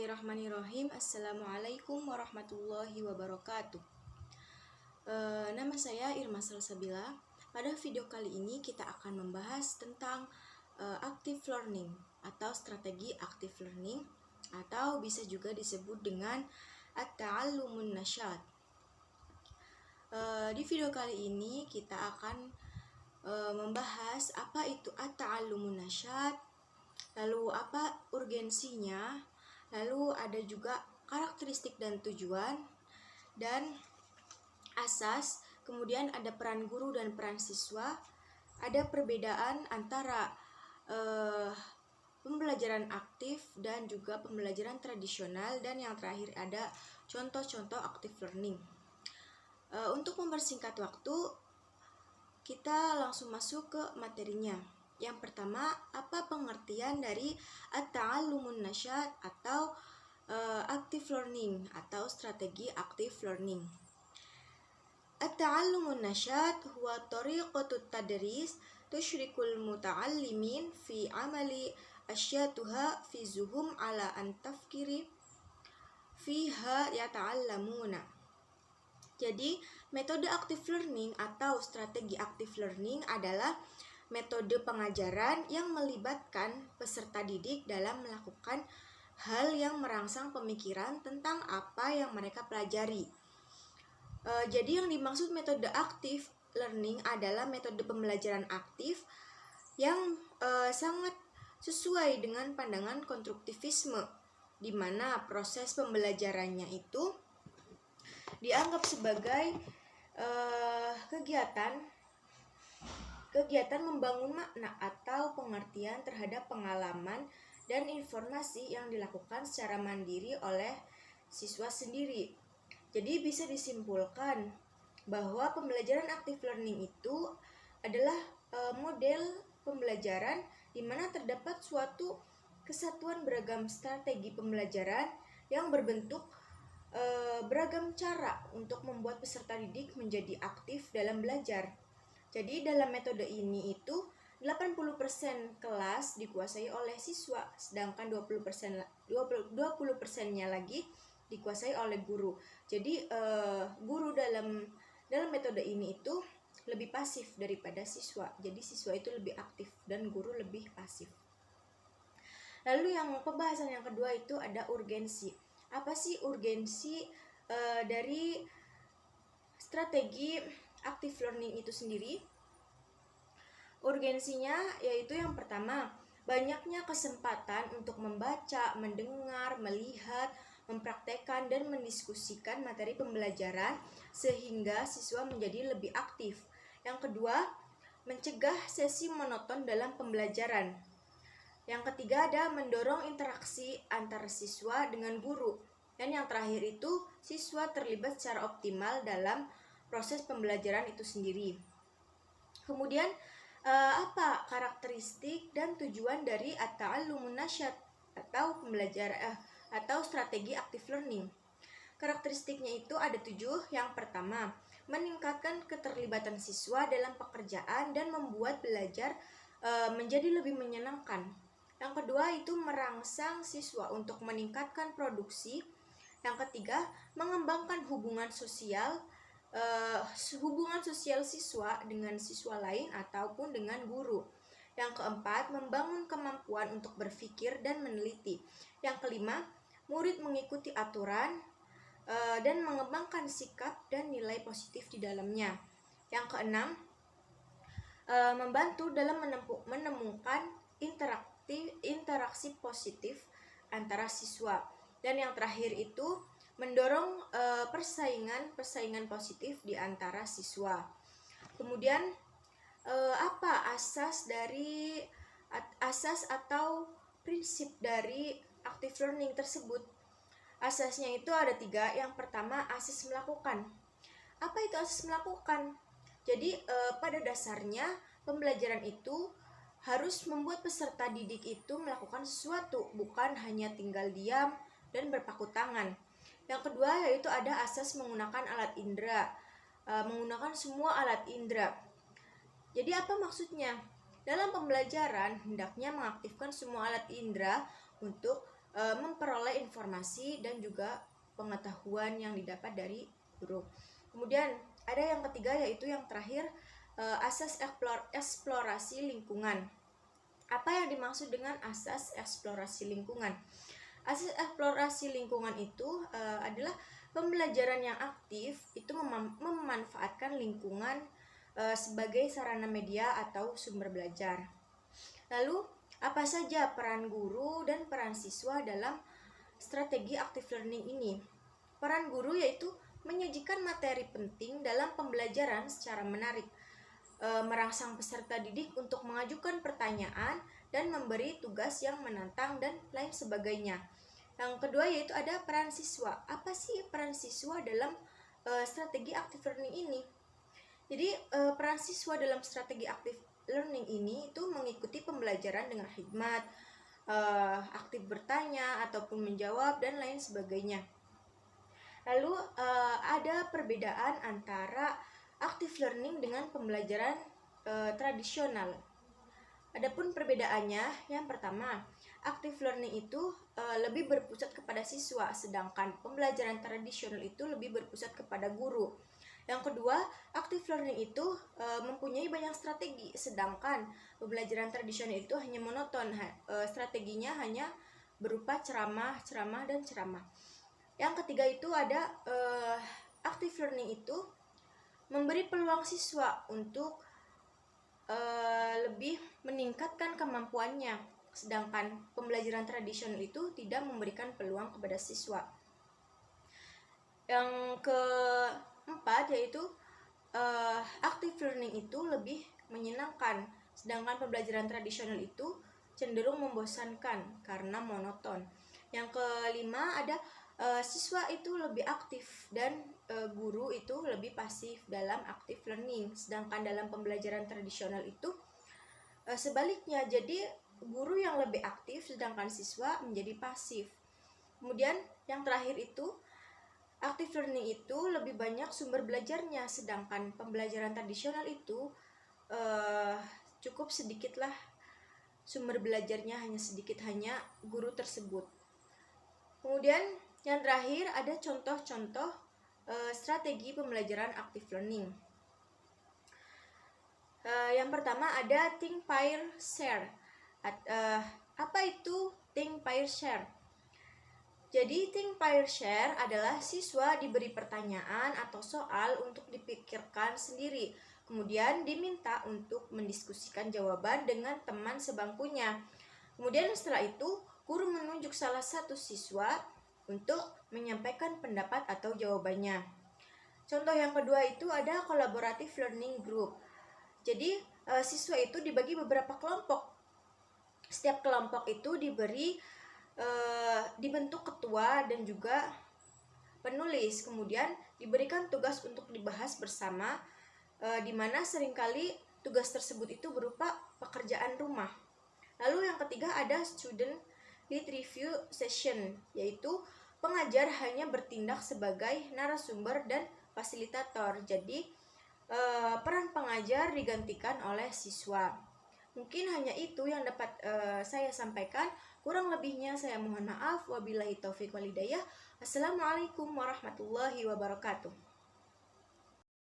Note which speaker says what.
Speaker 1: Bismillahirrahmanirrahim. Assalamualaikum warahmatullahi wabarakatuh. Nama saya Irma Salsabila. Pada video kali ini kita akan membahas tentang active learning atau strategi active learning, atau bisa juga disebut dengan at-ta'allumun nasyat. Di video kali ini kita akan membahas apa itu at-ta'allumun nasyat, lalu apa urgensinya, lalu ada juga karakteristik dan tujuan, dan asas, kemudian ada peran guru dan peran siswa, ada perbedaan antara pembelajaran aktif dan juga pembelajaran tradisional, dan yang terakhir ada contoh-contoh active learning. Untuk mempersingkat waktu, kita langsung masuk ke materinya. Yang pertama, apa pengertian dari at-ta'allumun nasyat atau active learning atau strategi active learning. At-ta'allumun nasyat huwa tariqatut tadris tusyrikul muta'allimin fi amali asyatuha fi zuhum ala an tafkiri fiha yata'allamuna. Jadi, metode active learning atau strategi active learning adalah metode pengajaran yang melibatkan peserta didik dalam melakukan hal yang merangsang pemikiran tentang apa yang mereka pelajari. Jadi yang dimaksud metode active learning adalah metode pembelajaran aktif yang sangat sesuai dengan pandangan konstruktivisme, di mana proses pembelajarannya itu dianggap sebagai kegiatan membangun makna atau pengertian terhadap pengalaman dan informasi yang dilakukan secara mandiri oleh siswa sendiri. Jadi bisa disimpulkan bahwa pembelajaran active learning itu adalah model pembelajaran di mana terdapat suatu kesatuan beragam strategi pembelajaran yang berbentuk beragam cara untuk membuat peserta didik menjadi aktif dalam belajar. Jadi dalam metode ini itu 80% kelas dikuasai oleh siswa, sedangkan 20%-nya lagi dikuasai oleh guru. Jadi guru dalam metode ini itu lebih pasif daripada siswa. Jadi siswa itu lebih aktif dan guru lebih pasif. Lalu yang pembahasan yang kedua itu ada urgensi. Apa sih urgensi dari strategi active learning itu sendiri? Urgensinya yaitu yang pertama, banyaknya kesempatan untuk membaca, mendengar, melihat, mempraktekkan, dan mendiskusikan materi pembelajaran sehingga siswa menjadi lebih aktif. Yang kedua, mencegah sesi monoton dalam pembelajaran. Yang ketiga ada mendorong interaksi antara siswa dengan guru. Dan yang terakhir itu siswa terlibat secara optimal dalam proses pembelajaran itu sendiri. Kemudian apa karakteristik dan tujuan dari at-ta'allumun nasyat atau pembelajaran atau strategi active learning? Karakteristiknya itu ada 7. Yang pertama, meningkatkan keterlibatan siswa dalam pekerjaan dan membuat belajar menjadi lebih menyenangkan. Yang kedua itu merangsang siswa untuk meningkatkan produksi. Yang ketiga, mengembangkan hubungan sosial siswa dengan siswa lain ataupun dengan guru. Yang keempat, membangun kemampuan untuk berpikir dan meneliti. Yang kelima, murid mengikuti aturan dan mengembangkan sikap dan nilai positif di dalamnya. Yang keenam, membantu dalam menemukan interaksi positif antara siswa. Dan yang terakhir itu mendorong persaingan positif di antara siswa. Kemudian apa asas atau prinsip dari active learning tersebut? Asasnya itu ada 3. Yang pertama, asas melakukan. Apa itu asas melakukan? Jadi pada dasarnya pembelajaran itu harus membuat peserta didik itu melakukan sesuatu, bukan hanya tinggal diam dan berpaku tangan. Yang kedua yaitu ada asas menggunakan alat indera, menggunakan semua alat indera. Jadi apa maksudnya? Dalam pembelajaran hendaknya mengaktifkan semua alat indera untuk memperoleh informasi dan juga pengetahuan yang didapat dari guru. Kemudian ada yang ketiga, yaitu yang terakhir, asas eksplorasi lingkungan. Apa yang dimaksud dengan asas eksplorasi lingkungan? Asas eksplorasi lingkungan itu adalah pembelajaran yang aktif itu memanfaatkan lingkungan sebagai sarana media atau sumber belajar. Lalu, apa saja peran guru dan peran siswa dalam strategi active learning ini? Peran guru yaitu menyajikan materi penting dalam pembelajaran secara menarik, merangsang peserta didik untuk mengajukan pertanyaan dan memberi tugas yang menantang dan lain sebagainya. Yang kedua yaitu ada peran siswa. Apa sih peran siswa dalam strategi active learning ini? Jadi peran siswa dalam strategi active learning ini itu mengikuti pembelajaran dengan hikmat, aktif bertanya ataupun menjawab dan lain sebagainya. Lalu ada perbedaan antara active learning dengan pembelajaran tradisional. Adapun perbedaannya, yang pertama, active learning itu lebih berpusat kepada siswa, sedangkan pembelajaran tradisional itu lebih berpusat kepada guru. Yang kedua, active learning itu mempunyai banyak strategi, sedangkan pembelajaran tradisional itu hanya monoton, strateginya hanya berupa ceramah, dan ceramah. Yang ketiga itu ada active learning itu memberi peluang siswa untuk lebih meningkatkan kemampuannya, sedangkan pembelajaran tradisional itu tidak memberikan peluang kepada siswa. Yang keempat yaitu active learning itu lebih menyenangkan, sedangkan pembelajaran tradisional itu cenderung membosankan karena monoton. Yang kelima ada siswa itu lebih aktif dan guru itu lebih pasif dalam active learning, sedangkan dalam pembelajaran tradisional itu sebaliknya, jadi guru yang lebih aktif sedangkan siswa menjadi pasif. Kemudian yang terakhir itu active learning itu lebih banyak sumber belajarnya, sedangkan pembelajaran tradisional itu cukup sedikitlah sumber belajarnya, hanya sedikit, hanya guru tersebut. Kemudian yang terakhir ada contoh-contoh strategi pembelajaran active learning. Yang pertama ada think, pair, share. Apa itu think, pair, share? Jadi think, pair, share adalah siswa diberi pertanyaan atau soal untuk dipikirkan sendiri, kemudian diminta untuk mendiskusikan jawaban dengan teman sebangkunya. Kemudian setelah itu guru menunjuk salah satu siswa untuk menyampaikan pendapat atau jawabannya. Contoh yang kedua itu ada collaborative learning group. Jadi siswa itu dibagi beberapa kelompok. Setiap kelompok itu dibentuk ketua dan juga penulis. Kemudian diberikan tugas untuk dibahas bersama, di mana seringkali tugas tersebut itu berupa pekerjaan rumah. Lalu yang ketiga ada student lead review session, yaitu pengajar hanya bertindak sebagai narasumber dan fasilitator. Jadi peran pengajar digantikan oleh siswa. Mungkin hanya itu yang dapat saya sampaikan. Kurang lebihnya saya mohon maaf. Wabillahi taufiq wal hidayah. Assalamualaikum warahmatullahi wabarakatuh.